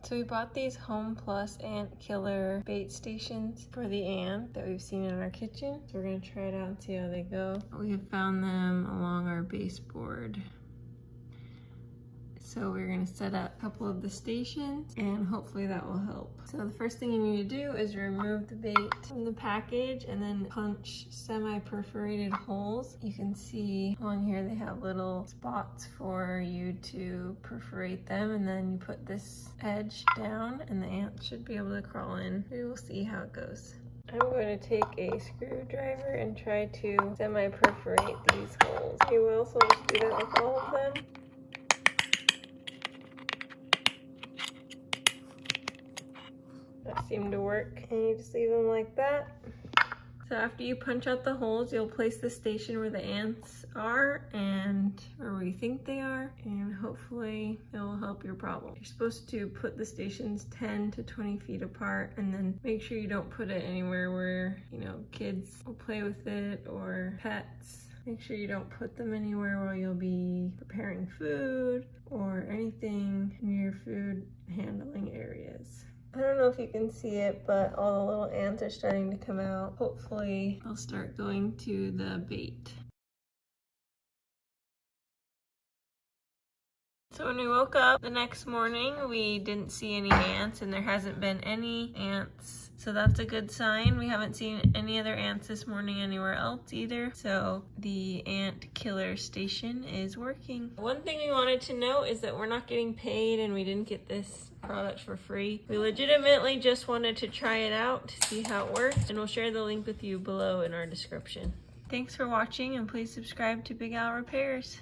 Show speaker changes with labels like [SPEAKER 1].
[SPEAKER 1] So we bought these homeplus ant killer bait stations for the ant that we've seen in our kitchen. So we're gonna try it out and see how they go. We have found them along our baseboard. So we're gonna set up a couple of the stations and hopefully that will help. So the first thing you need to do is remove the bait from the package and then punch semi-perforated holes. You can see on here they have little spots for you to perforate them, and then you put this edge down and the ant should be able to crawl in. We will see how it goes. I'm going to take a screwdriver and try to semi-perforate these holes. You will also just do that with all of them. That seemed to work, and you just leave them like that. So after you punch out the holes, you'll place the station where the ants are and where you think they are, and hopefully it will help your problem. You're supposed to put the stations 10 to 20 feet apart, and then make sure you don't put it anywhere where, you know, kids will play with it or pets. Make sure you don't put them anywhere where you'll be preparing food or anything near your food handling areas. I don't know if you can see it, but all the little ants are starting to come out. Hopefully they'll start going to the bait. So when we woke up the next morning, we didn't see any ants, and there hasn't been any ants. So that's a good sign. We haven't seen any other ants this morning anywhere else either. So the ant killer station is working. One thing we wanted to know is that we're not getting paid and we didn't get this product for free. We legitimately just wanted to try it out to see how it works, and we'll share the link with you below in our description. Thanks for watching, and please subscribe to Big Al Repairs.